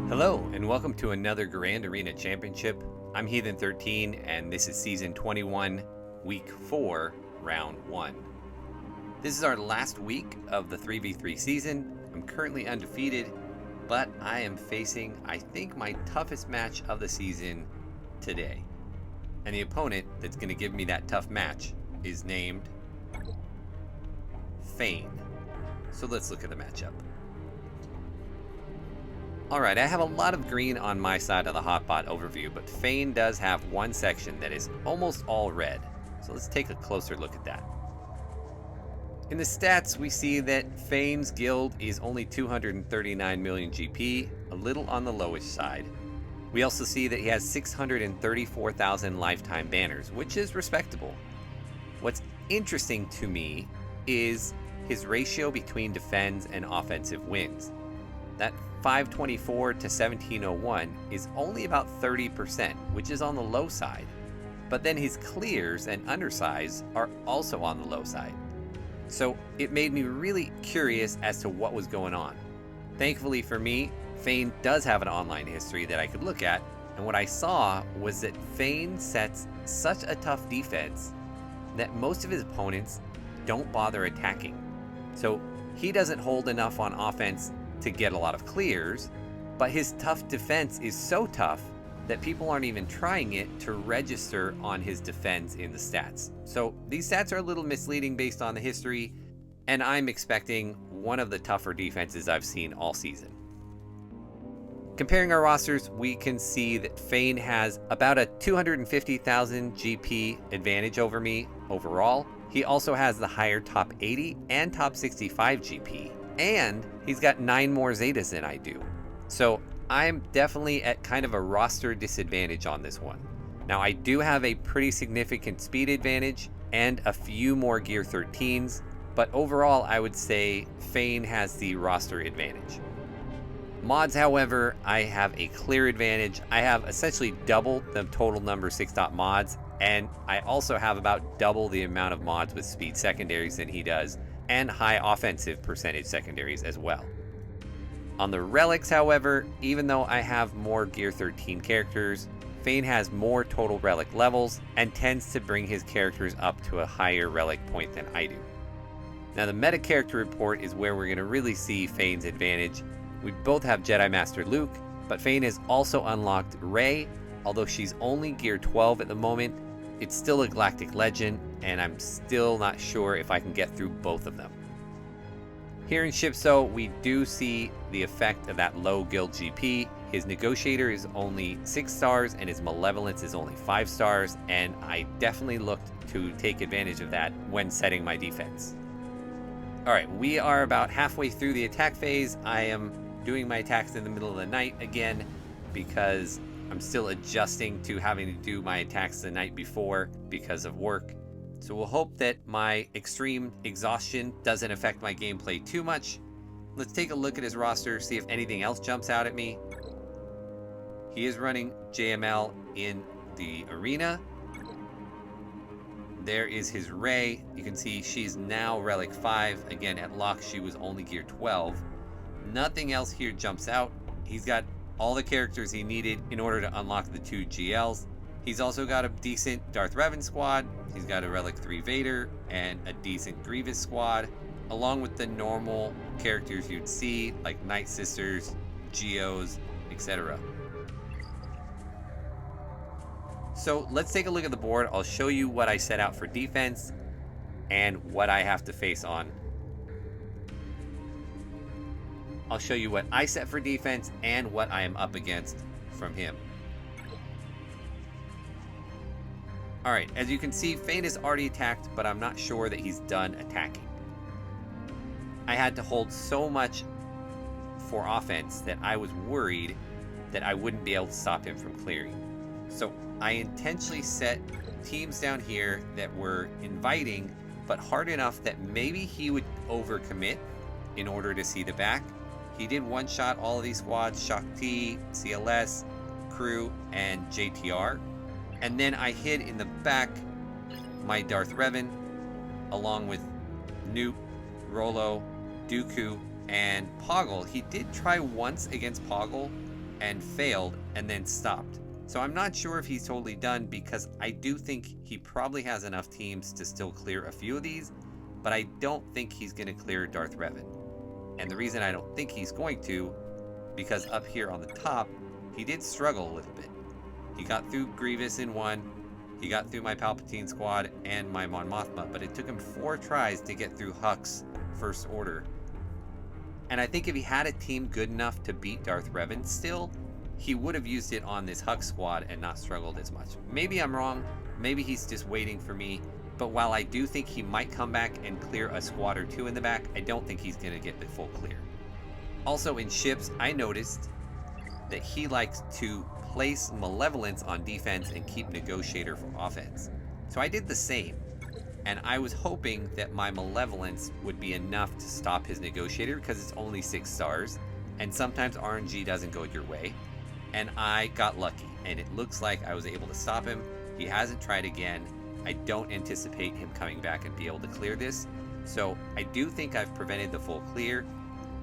Hello, and welcome to another Grand Arena Championship. I'm Heathen13, and this is Season 21, Week 4, Round 1. This is our last week of the 3v3 season. I'm currently undefeated, but I am facing, I think, my toughest match of the season today. And the opponent that's going to give me that tough match is named Fane. So let's look at the matchup. Alright, I have a lot of green on my side of the hotbot overview, but Fane does have one section that is almost all red. So let's take a closer look at that. In the stats, we see that Fane's guild is only 239 million GP, a little on the lowest side. We also see that he has 634,000 lifetime banners, which is respectable. What's interesting to me is his ratio between defense and offensive wins. That 524 to 1701 is only about 30%, which is on the low side. But then his clears and undersize are also on the low side. So it made me really curious as to what was going on. Thankfully for me, Fane does have an online history that I could look at, and what I saw was that Fane sets such a tough defense that most of his opponents don't bother attacking. So he doesn't hold enough on offense to get a lot of clears, but his tough defense is so tough that people aren't even trying it to register on his defense in the stats. So these stats are a little misleading based on the history, and I'm expecting one of the tougher defenses I've seen all season. Comparing our rosters, we can see that Fane has about a 250,000 GP advantage over me overall. He also has the higher top 80 and top 65 GP. And he's got 9 more Zetas than I do. So I'm definitely at kind of a roster disadvantage on this one. Now I do have a pretty significant speed advantage and a few more Gear 13s, but overall I would say Fane has the roster advantage. Mods, however, I have a clear advantage. I have essentially double the total number 6-dot mods, and I also have about double the amount of mods with speed secondaries than he does, and high offensive percentage secondaries as well. On the relics, however, even though I have more Gear 13 characters, Fane has more total relic levels and tends to bring his characters up to a higher relic point than I do. Now the meta character report is where we're going to really see Fane's advantage. We both have Jedi Master Luke, but Fane has also unlocked Rey. Although she's only Gear 12 at the moment, it's still a Galactic Legend, and I'm still not sure if I can get through both of them. Here in Shipso, we do see the effect of that low guild GP. His Negotiator is only 6 stars, and his Malevolence is only 5 stars, and I definitely looked to take advantage of that when setting my defense. Alright, we are about halfway through the attack phase. I am doing my attacks in the middle of the night again, because I'm still adjusting to having to do my attacks the night before because of work. So we'll hope that my extreme exhaustion doesn't affect my gameplay too much. Let's take a look at his roster, see if anything else jumps out at me. He is running JML in the arena. There is his Rey. You can see she's now Relic 5. Again, at lock she was only Gear 12. Nothing else here jumps out. He's got all the characters he needed in order to unlock the 2 GLs. He's also got a decent Darth Revan squad. He's got a Relic 3 Vader and a decent Grievous squad, along with the normal characters you'd see like Night Sisters, Geos, etc. So let's take a look at the board. I'll show you what I set out for defense and what I have to face on. I'll show you what I set for defense and what I am up against from him. Alright, as you can see, Fane is already attacked, but I'm not sure that he's done attacking. I had to hold so much for offense that I was worried that I wouldn't be able to stop him from clearing. So I intentionally set teams down here that were inviting, but hard enough that maybe he would overcommit in order to see the back. He did one-shot all of these squads, Shakti, CLS, Crew, and JTR. And then I hid in the back my Darth Revan, along with Nuke, Rolo, Dooku, and Poggle. He did try once against Poggle, and failed and then stopped. So I'm not sure if he's totally done, because I do think he probably has enough teams to still clear a few of these, but I don't think he's going to clear Darth Revan. And the reason I don't think he's going to, because up here on the top, he did struggle a little bit. He got through Grievous in one, he got through my Palpatine squad and my Mon Mothma, but it took him 4 tries to get through Hux First Order. And I think if he had a team good enough to beat Darth Revan still, he would have used it on this Hux squad and not struggled as much. Maybe I'm wrong, maybe he's just waiting for me, but while I do think he might come back and clear a squad or 2 in the back, I don't think he's going to get the full clear. Also in ships, I noticed that he likes to place Malevolence on defense and keep Negotiator for offense. So I did the same, and I was hoping that my Malevolence would be enough to stop his Negotiator, because it's only 6 stars, and sometimes RNG doesn't go your way. And I got lucky, and it looks like I was able to stop him. He hasn't tried again. I don't anticipate him coming back and be able to clear this. So I do think I've prevented the full clear.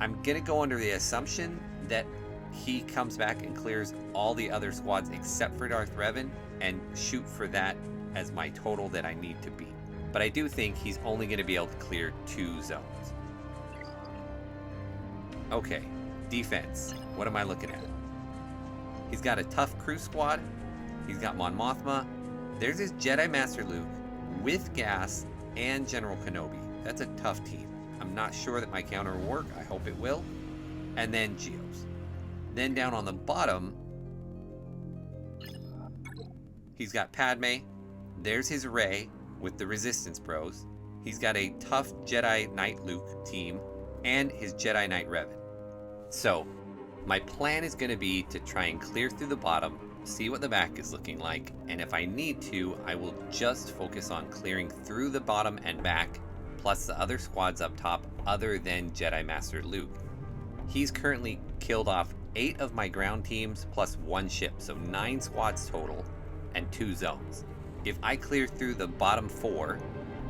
I'm going to go under the assumption that he comes back and clears all the other squads except for Darth Revan, and shoot for that as my total that I need to beat. But I do think he's only going to be able to clear 2 zones. Okay, defense. What am I looking at? He's got a tough crew squad. He's got Mon Mothma. There's his Jedi Master Luke with Gas and General Kenobi. That's a tough team. I'm not sure that my counter will work. I hope it will. And then Geos. Then down on the bottom, he's got Padme. There's his Rey with the Resistance Bros. He's got a tough Jedi Knight Luke team and his Jedi Knight Revan. So my plan is going to be to try and clear through the bottom, see what the back is looking like, and if I need to, I will just focus on clearing through the bottom and back, plus the other squads up top other than Jedi Master Luke. He's currently killed off 8 of my ground teams plus 1 ship, so 9 squads total and 2 zones. If I clear through the bottom 4,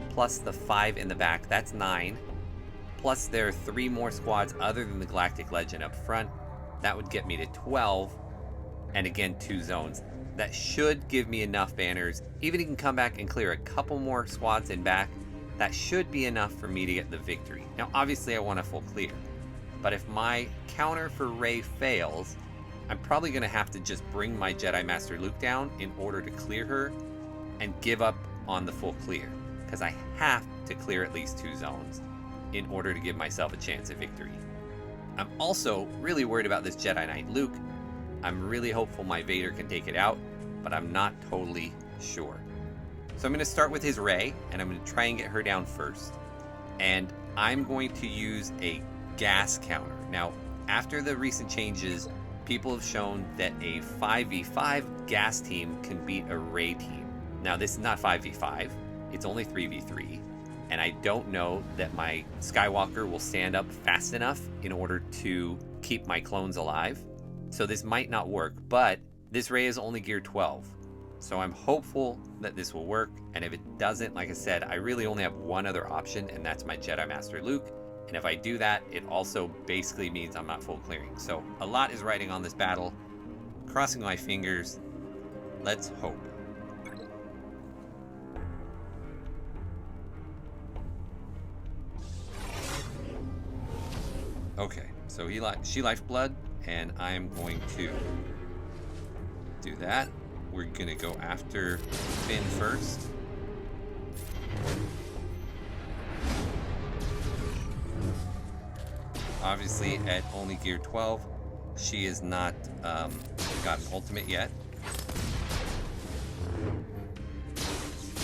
plus the 5 in the back, that's 9, plus there are 3 more squads other than the Galactic Legend up front, that would get me to 12, and again 2 zones. That should give me enough banners. Even if he can come back and clear a couple more squads in back, that should be enough for me to get the victory. Now obviously I want a full clear, but if my counter for Rey fails, I'm probably going to have to just bring my Jedi Master Luke down in order to clear her and give up on the full clear, because I have to clear at least 2 zones in order to give myself a chance at victory. I'm also really worried about this Jedi Knight Luke. I'm really hopeful my Vader can take it out, but I'm not totally sure. So I'm going to start with his Rey, and I'm going to try and get her down first. And I'm going to use a gas counter. Now, after the recent changes, people have shown that a 5v5 gas team can beat a Rey team. Now, this is not 5v5. It's only 3v3. And I don't know that my Skywalker will stand up fast enough in order to keep my clones alive. So this might not work, but this Rey is only gear 12. So I'm hopeful that this will work. And if it doesn't, like I said, I really only have one other option, and that's my Jedi Master Luke. And if I do that, it also basically means I'm not full clearing. So a lot is riding on this battle. Crossing my fingers. Let's hope. Okay, so she lifeblood, and I'm going to do that. We're gonna go after Finn first. Obviously, at only gear 12, she is not got an ultimate yet.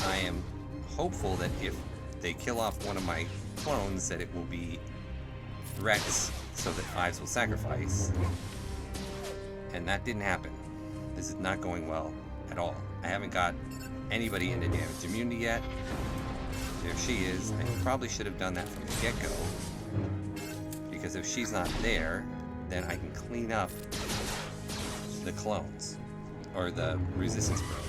I am hopeful that if they kill off one of my clones, that it will be Rex, so that Fives will sacrifice. And that didn't happen. This is not going well at all. I haven't got anybody into damage immunity yet. There she is. I probably should have done that from the get-go, because if she's not there, then I can clean up the clones, or the resistance bros.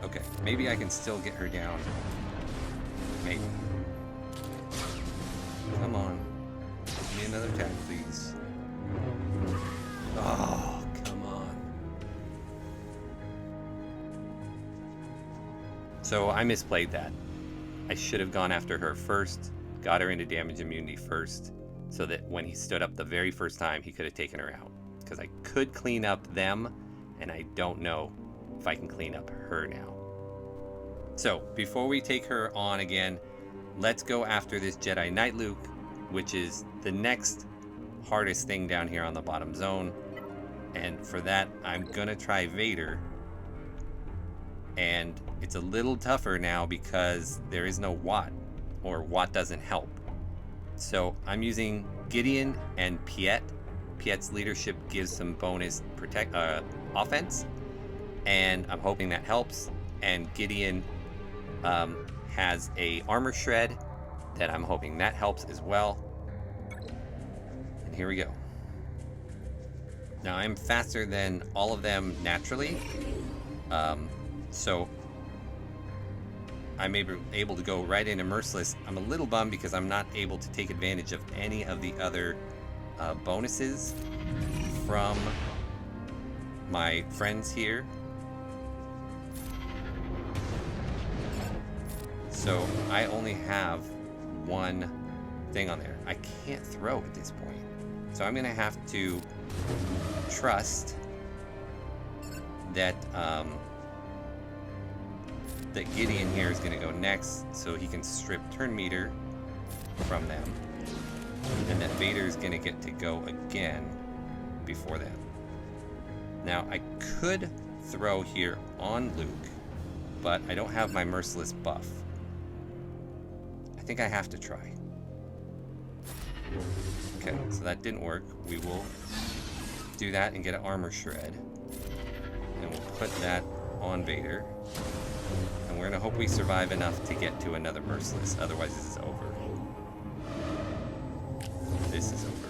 Okay, maybe I can still get her down. Maybe. Come on. Give me another tag, please. So I misplayed that. I should have gone after her first, got her into damage immunity first, so that when he stood up the very first time, he could have taken her out. Because I could clean up them, and I don't know if I can clean up her now. So, before we take her on again, let's go after this Jedi Knight Luke, which is the next hardest thing down here on the bottom zone. And for that, I'm gonna try Vader. And it's a little tougher now because there is no Watt, or Watt doesn't help. So I'm using Gideon and Piet. Piet's leadership gives some bonus offense, and I'm hoping that helps. And Gideon has a armor shred that I'm hoping that helps as well. And here we go. Now I'm faster than all of them naturally, so I'm able to go right into Merciless. I'm a little bummed because I'm not able to take advantage of any of the other bonuses from my friends here. So I only have one thing on there. I can't throw at this point. So I'm gonna have to trust that that Gideon here is gonna go next, so he can strip turn meter from them, and that Vader is gonna get to go again before them. Now I could throw here on Luke, but I don't have my Merciless buff. I think I have to try. Okay, so that didn't work. We will do that and get an armor shred. And we'll put that on Vader. And we're gonna hope we survive enough to get to another Merciless. Otherwise this is over. This is over.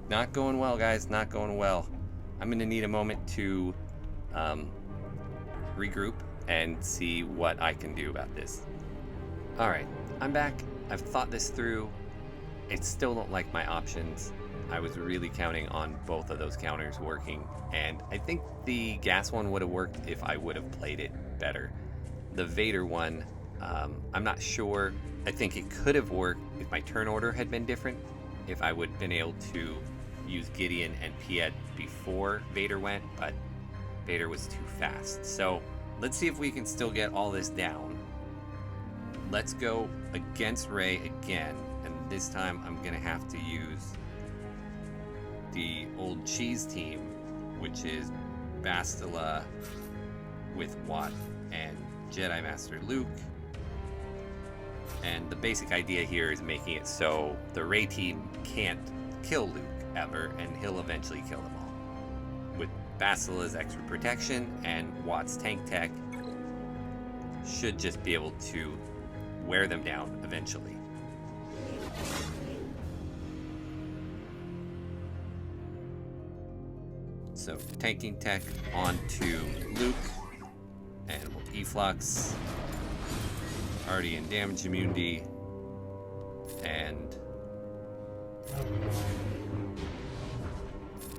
Not going well, guys. Not going well. I'm gonna need a moment to regroup and see what I can do about this. Alright, I'm back. I've thought this through. I still don't like my options. I was really counting on both of those counters working, and I think the gas one would have worked if I would have played it better. The Vader one, I'm not sure. I think it could have worked if my turn order had been different, if I would have been able to use Gideon and Piet before Vader went, but Vader was too fast. So let's see if we can still get all this down. Let's go against Rey again, and this time I'm gonna have to use the old cheese team, which is Bastila with Watt and Jedi Master Luke. And the basic idea here is making it so the Rey team can't kill Luke ever, and he'll eventually kill them all. With Bastila's extra protection and Watt's tank tech, should just be able to wear them down eventually. So tanking tech onto Luke, and we'll efflux, already in damage immunity, and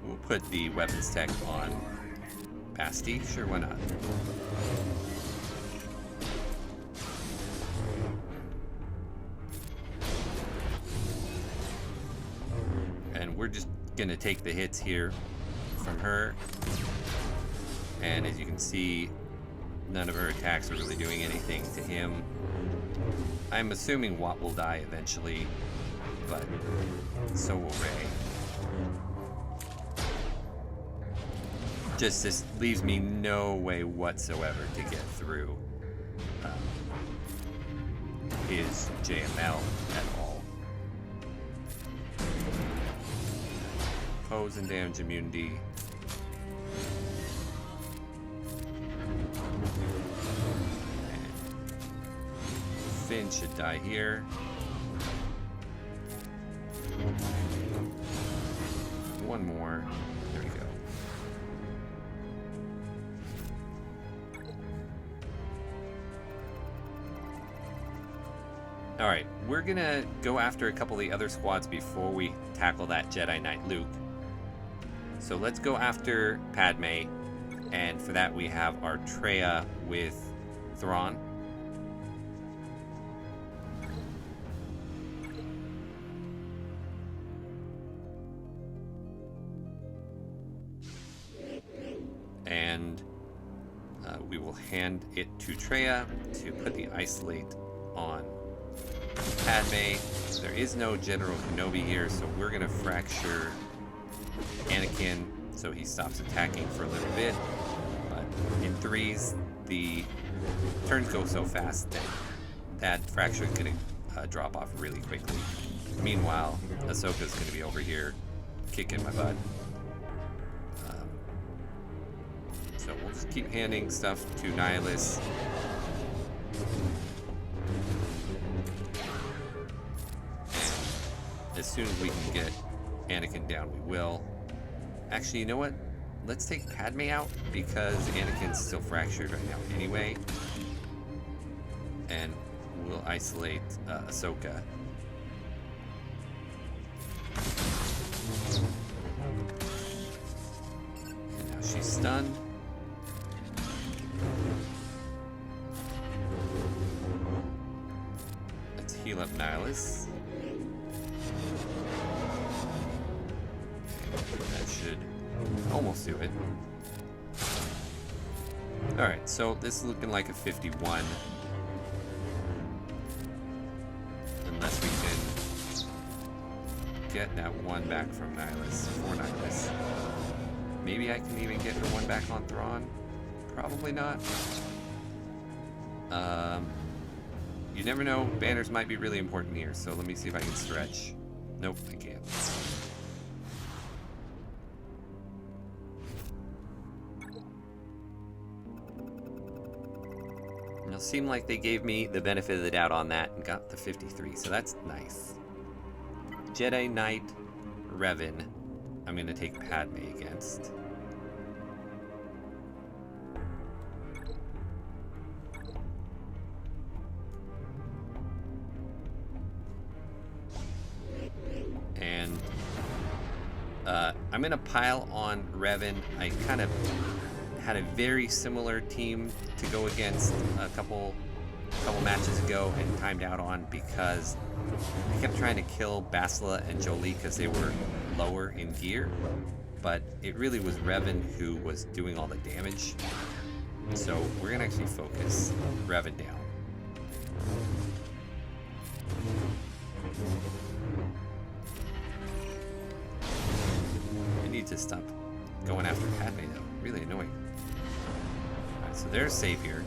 we'll put the weapons tech on Basti. Sure, why not? And we're just gonna take the hits here from her, and as you can see, none of her attacks are really doing anything to him. I'm assuming Watt will die eventually, but so will Rey. Just this leaves me no way whatsoever to get through his JML at all. Pose and damage immunity. And Finn should die here. One more. There we go. Alright, we're gonna go after a couple of the other squads before we tackle that Jedi Knight Luke. So let's go after Padme, and for that we have our Traya with Thrawn. And we will hand it to Traya to put the isolate on Padme. There is no General Kenobi here, so we're going to fracture Anakin so he stops attacking for a little bit. But in threes, the turns go so fast that that fracture is going to drop off really quickly. Meanwhile, Ahsoka's going to be over here kicking my butt. So we'll just keep handing stuff to Nihilus. As soon as we can get Anakin down, we will. Actually, you know what? Let's take Padme out because Anakin's still fractured right now anyway. And we'll isolate Ahsoka. And now she's stunned. Let's heal up Nihilus. That should almost do it. Alright, so this is looking like a 51. Unless we can get that one back from Nihilus, for Nihilus. Maybe I can even get the one back on Thrawn. Probably not. You never know, banners might be really important here, so let me see if I can stretch. Nope, I can't. It'll seem like they gave me the benefit of the doubt on that and got the 53, so that's nice. Jedi Knight Revan, I'm going to take Padme against. And I'm going to pile on Revan. I kind of had a very similar team to go against a couple matches ago and timed out on because I kept trying to kill Bastila and Jolie because they were lower in gear, but it really was Revan who was doing all the damage. So we're gonna actually focus Revan down. I need to stop going after Padme though, really annoying. Alright, so there's Savior.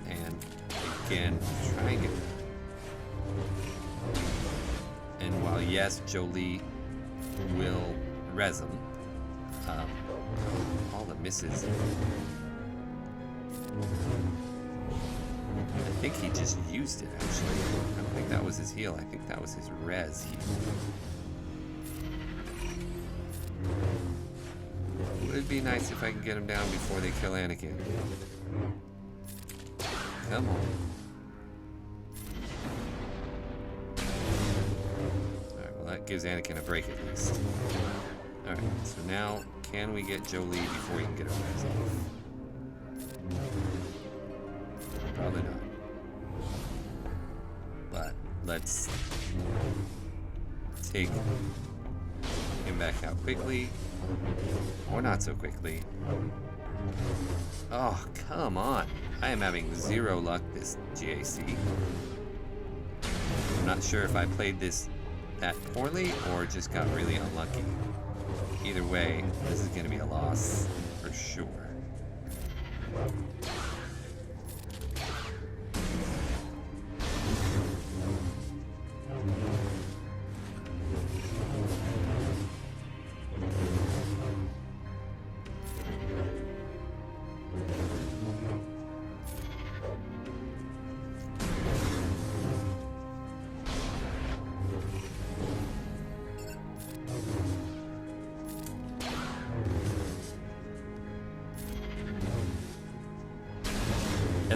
And again, try and get. And while yes, Jolie will res him, all the misses. I think he just used it, actually. I don't think that was his heal. I think that was his res heal. Would it be nice if I can get him down before they kill Anakin? Come on. Alright, well that gives Anakin a break at least. Alright, so now can we get Jolie before we can get her res off? Probably not. But let's take him back out quickly. Or not so quickly. Oh, come on. I am having zero luck this GAC. I'm not sure if I played this that poorly or just got really unlucky. Either way, this is going to be a loss for sure.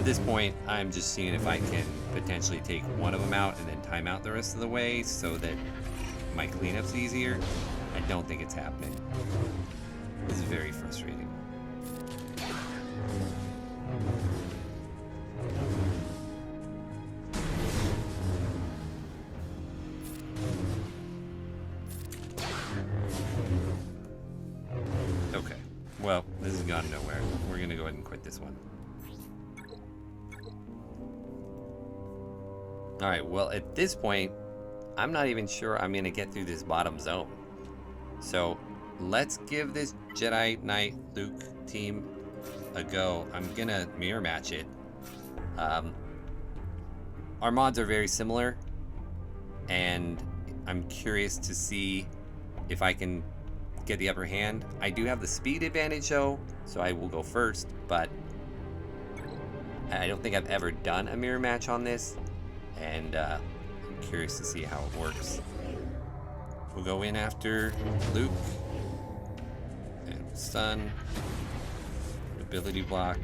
At this point, I'm just seeing if I can potentially take one of them out and then time out the rest of the way so that my cleanup's easier. I don't think it's happening. This is very frustrating. Okay, well, this has gone nowhere. We're gonna go ahead and quit this one. Alright, well, at this point, I'm not even sure I'm gonna get through this bottom zone. So, let's give this Jedi Knight Luke team a go. I'm gonna mirror match it. Our mods are very similar, and I'm curious to see if I can get the upper hand. I do have the speed advantage though, so I will go first, but I don't think I've ever done a mirror match on this, and I'm curious to see how it works. We'll go in after Luke, and stun, ability block,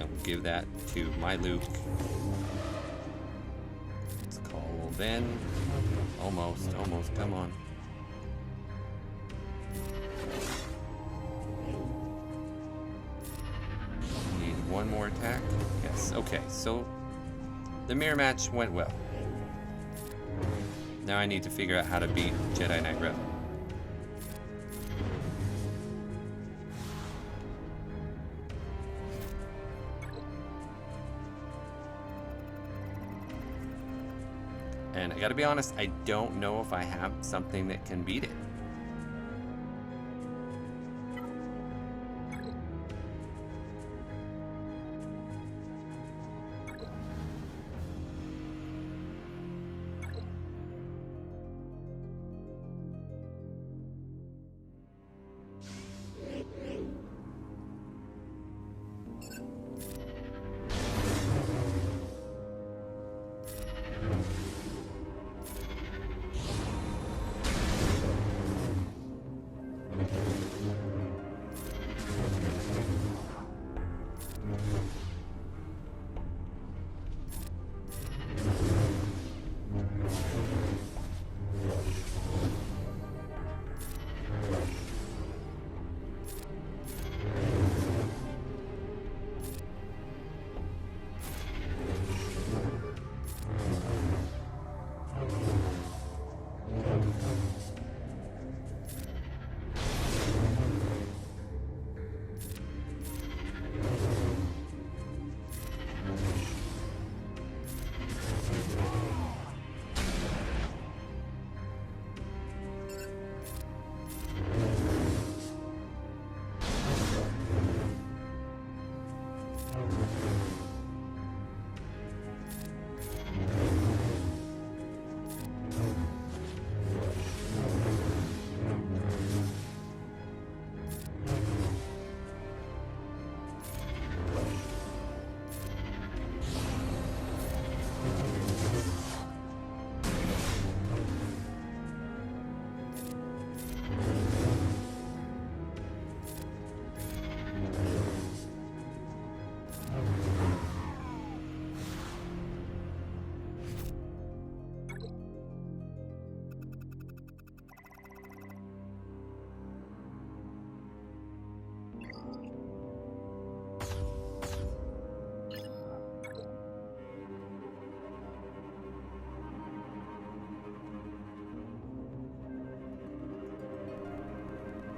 and we'll give that to my Luke. Let's call Ben. Almost, come on. Need one more attack. Yes, okay, so the mirror match went well. Now I need to figure out how to beat Jedi Knight Rebel. And I gotta be honest, I don't know if I have something that can beat it.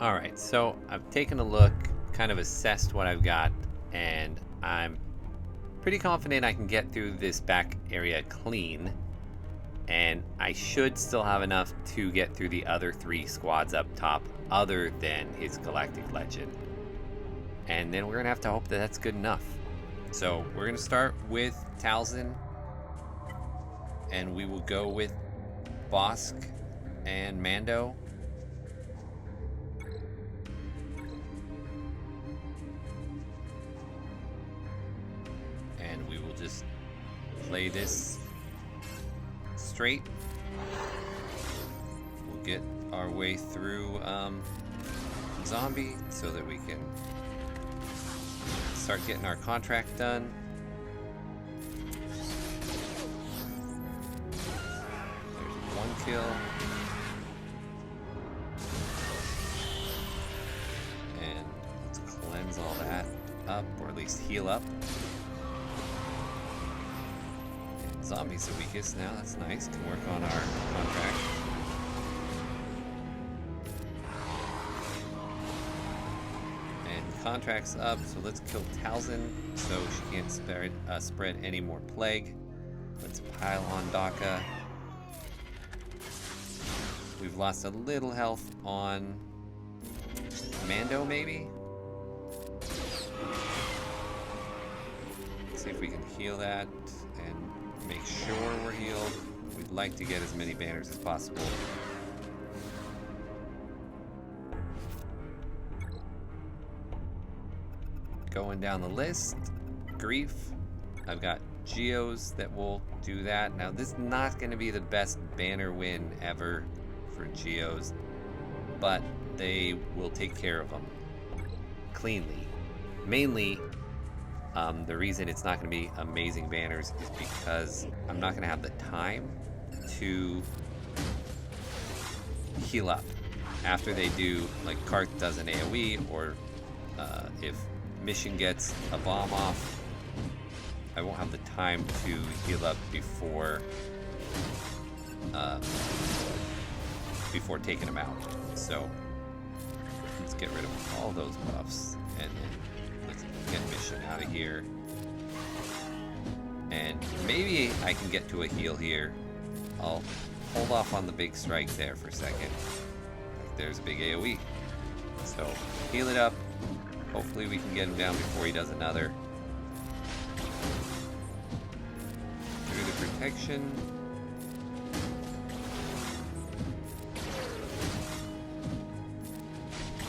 Alright, so I've taken a look, kind of assessed what I've got, and I'm pretty confident I can get through this back area clean, and I should still have enough to get through the other 3 squads up top, other than his Galactic Legend. And then we're going to have to hope that that's good enough. So we're going to start with Talzin, and we will go with Bosk and Mando. And we will just play this straight. We'll get our way through Zombie so that we can start getting our contract done. kill. And let's cleanse all that up, or at least heal up. And zombies the weakest now, that's nice. Can work on our contract. And contract's up, so let's kill Talzin so she can't spread any more plague. Let's pile on Daka. We've lost a little health on Mando, maybe? Let's see if we can heal that and make sure we're healed. We'd like to get as many banners as possible. Going down the list, Grief. I've got Geos that will do that. Now, this is not going to be the best banner win ever for Geos, but they will take care of them cleanly. Mainly, the reason it's not going to be amazing banners is because I'm not going to have the time to heal up after they do, like Karth does an AoE, or if Mission gets a bomb off, I won't have the time to heal up before taking them out. So let's get rid of all those buffs, and then let's get Mission out of here. And maybe I can get to a heal here. I'll hold off on the big strike there for a second. Like, there's a big AoE. So heal it up. Hopefully we can get him down before he does another. Through the protection.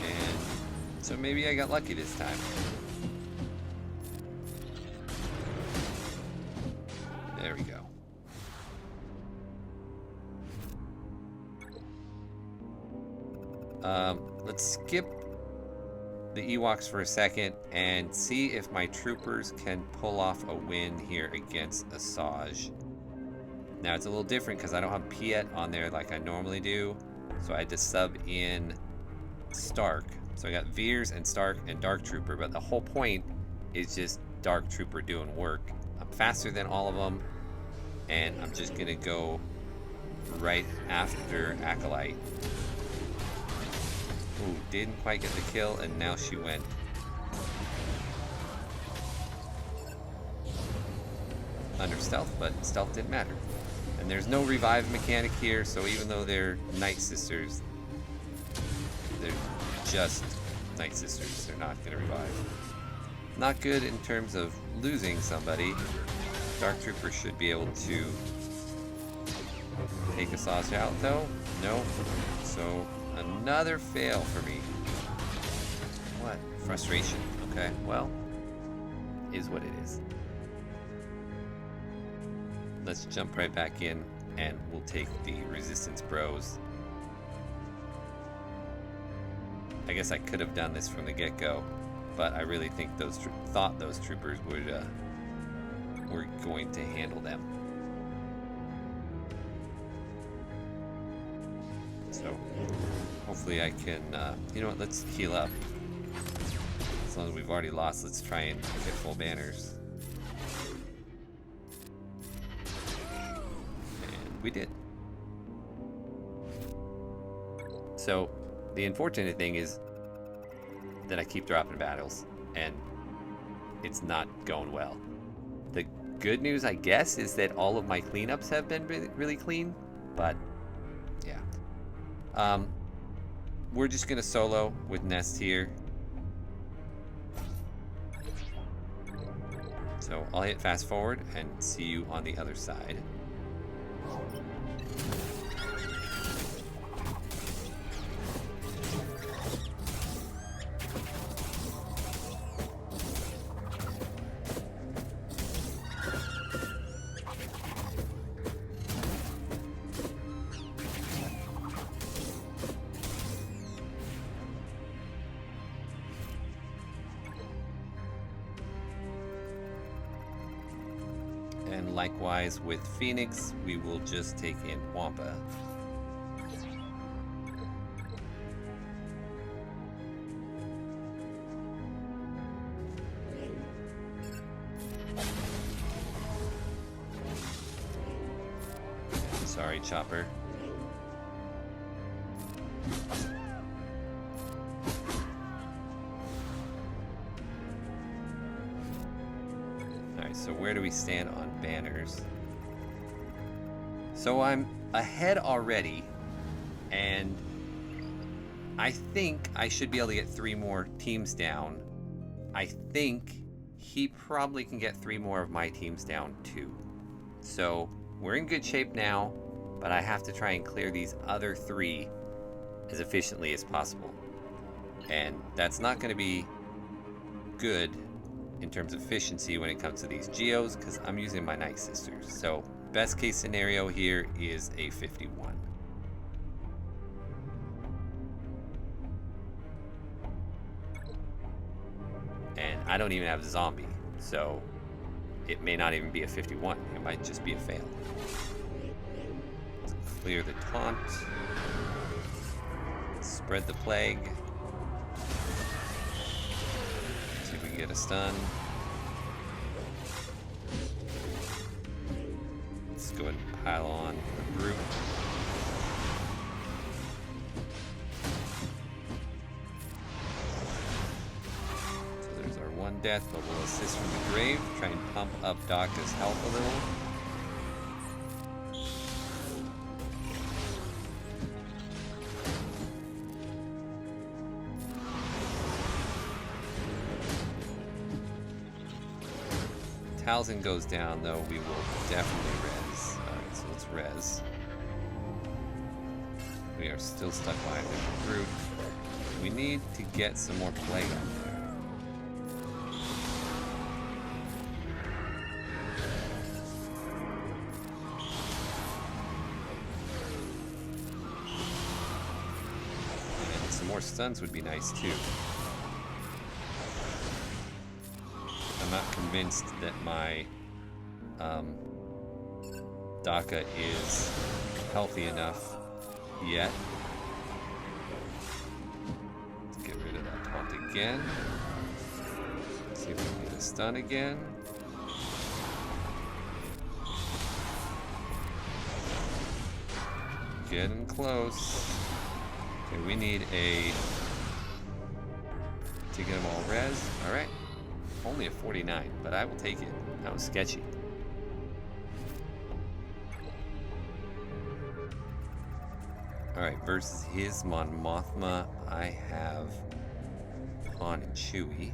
And so maybe I got lucky this time. There we go. Let's skip the Ewoks for a second and see if my troopers can pull off a win here against Asajj. Now it's a little different because I don't have Piet on there like I normally do, so I had to sub in Stark. So I got Veers and Stark and Dark Trooper, but the whole point is just Dark Trooper doing work. I'm faster than all of them, and I'm just gonna go right after Acolyte. Ooh, didn't quite get the kill, and now she went. Under stealth, but stealth didn't matter. And there's no revive mechanic here, so even though they're Night Sisters, they're just Night Sisters. They're not going to revive. Not good in terms of losing somebody. Dark Trooper should be able to take Asajj out, though. No. So another fail for me. What? Frustration. Okay, well, is what it is. Let's jump right back in, and we'll take the Resistance Bros. I guess I could have done this from the get-go, but I really think those troopers would were going to handle them. So hopefully I can, you know what, let's heal up. As long as we've already lost, let's try and get full banners. And we did. So the unfortunate thing is that I keep dropping battles, and it's not going well. The good news, I guess, is that all of my cleanups have been really clean, but yeah. We're just gonna solo with Nest here. So I'll hit fast forward and see you on the other side. And likewise with Phoenix, we will just take in Wampa. Alright, Chopper. Alright, so where do we stand on banners? So I'm ahead already, and I think I should be able to get 3 more teams down. I think he probably can get 3 more of my teams down too. So we're in good shape now, but I have to try and clear these other 3 as efficiently as possible. And that's not going to be good in terms of efficiency when it comes to these geos, because I'm using my Night Sisters. So best case scenario here is a 51. And I don't even have a zombie, so it may not even be a 51. It might just be a fail. Let's clear the taunt. Spread the plague. See if we can get a stun. Let's go ahead and pile on the brute. So there's our 1 death, but we'll assist from the grave. Try and pump up Daka's health a little. Talzin goes down, though, we will definitely res. Alright, so let's res. We are still stuck behind the brute. We need to get some more plague on there. And some more stuns would be nice, too. I'm not convinced that my Daka is healthy enough yet. Let's get rid of that taunt again. Let's see if we can get a stun again. Getting close. Okay, we need to get them all res. Alright. Only a 49, but I will take it. That was sketchy. Alright, versus his Mon Mothma, I have Han and Chewie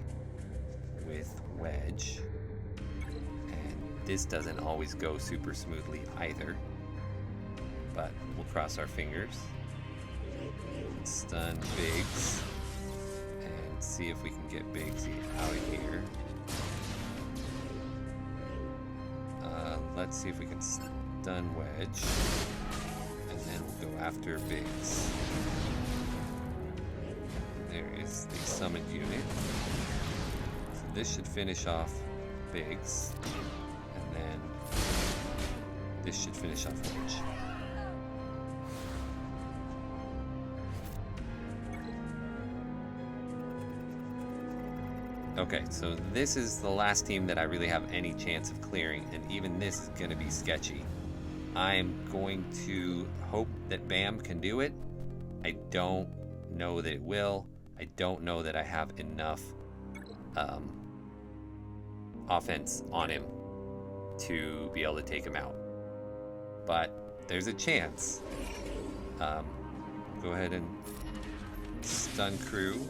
with Wedge. And this doesn't always go super smoothly either. But we'll cross our fingers. Stun Biggs. See if we can get Biggsy out of here. Let's see if we can stun Wedge. And then we'll go after Biggs. There is the summoned unit. So this should finish off Biggs. And then this should finish off Wedge. Okay, so this is the last team that I really have any chance of clearing, and even this is going to be sketchy. I'm going to hope that Bam can do it. I don't know that it will. I don't know that I have enough offense on him to be able to take him out. But there's a chance. Go ahead and stun crew.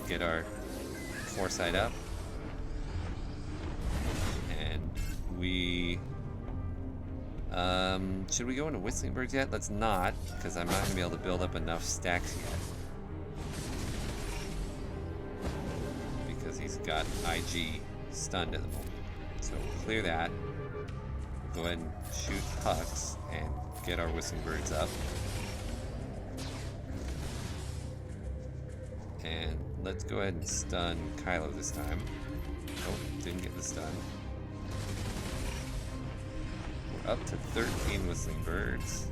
Get our foresight up, and we should we go into Whistling Birds yet? Let's not, because I'm not gonna be able to build up enough stacks yet, because he's got IG stunned at the moment. So we'll clear that. We'll go ahead and shoot Hux and get our Whistling Birds up. And let's go ahead and stun Kylo this time. Oh, didn't get the stun. We're up to 13 Whistling Birds.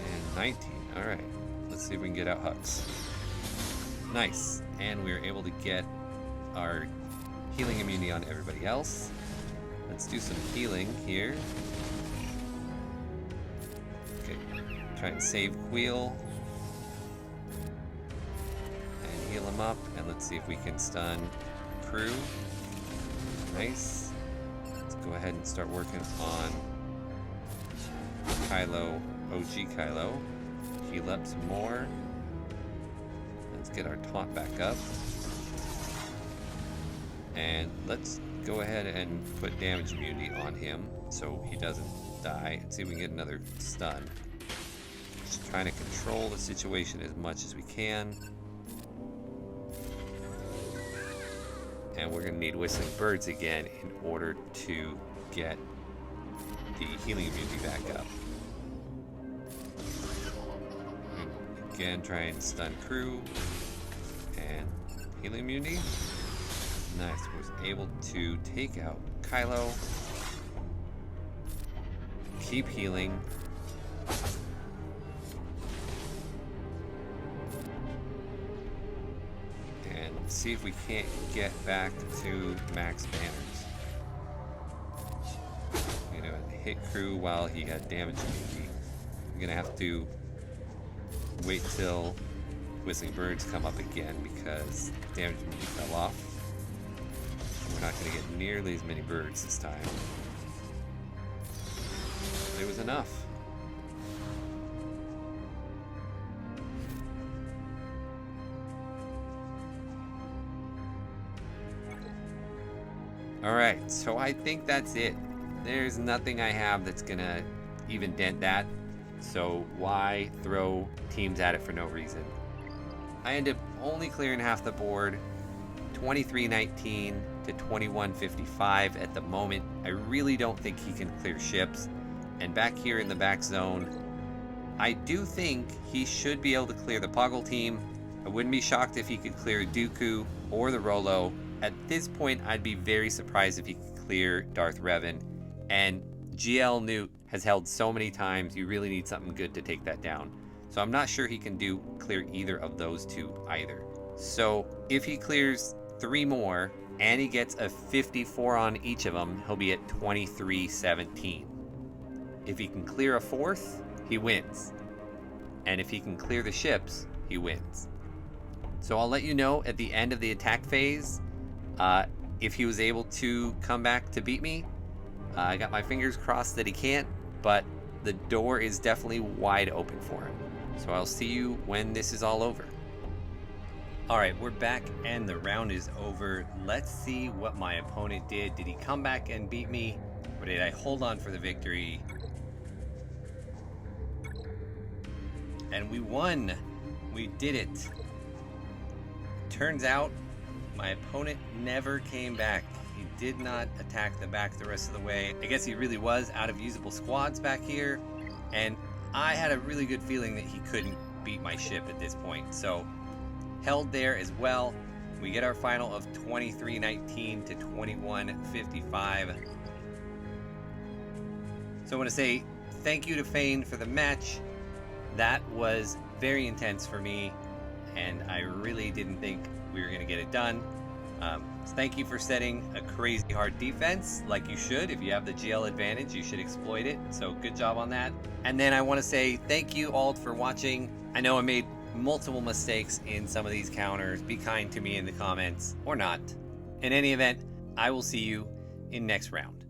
And 19. Alright. Let's see if we can get out Hux. Nice. And we were able to get our healing immunity on everybody else. Let's let's do some healing here. Okay, try and save Wheel. And heal him up, and let's see if we can stun Crew. Nice. Let's go ahead and start working on Kylo, OG Kylo. Heal up some more. Let's get our taunt back up. And let's go ahead and put damage immunity on him so he doesn't die. And see if we can get another stun. Just trying to control the situation as much as we can. And we're going to need Whistling Birds again in order to get the healing immunity back up. Again, try and stun Crew. And healing immunity. Nice. Was able to take out Kylo. Keep healing. And see if we can't get back to max banners. You know, hit Crew while he had damage immunity. We're gonna have to wait till Whistling Birds come up again because damage immunity fell off. We're not going to get nearly as many birds this time. But it was enough. Alright, so I think that's it. There's nothing I have that's going to even dent that. So why throw teams at it for no reason? I end up only clearing half the board, 23-19 to 21-55 at the moment. I really don't think he can clear ships. And back here in the back zone, I do think he should be able to clear the Poggle team. I wouldn't be shocked if he could clear Dooku or the Rolo. At this point, I'd be very surprised if he could clear Darth Revan. And GL Newt has held so many times, you really need something good to take that down. So I'm not sure he can clear either of those two either. So if he clears 3 more and he gets a 54 on each of them, he'll be at 23-17. If he can clear a 4th, he wins. And if he can clear the ships, he wins. So I'll let you know at the end of the attack phase if he was able to come back to beat me. I got my fingers crossed that he can't, but the door is definitely wide open for him. So I'll see you when this is all over. Alright, we're back and the round is over. Let's see what my opponent did. Did he come back and beat me? Or did I hold on for the victory? And we won! We did it! Turns out, my opponent never came back. He did not attack the back the rest of the way. I guess he really was out of usable squads back here. And I had a really good feeling that he couldn't beat my ship at this point. So, held there as well. We get our final of 23-19 to 21-55. So I want to say thank you to Fane for the match. That was very intense for me, and I really didn't think we were going to get it done. So thank you for setting a crazy hard defense, like you should. If you have the GL advantage, you should exploit it. So good job on that. And then I want to say thank you all for watching. I know I made multiple mistakes in some of these counters. Be kind to me in the comments, or not. In any event, I will see you in next round.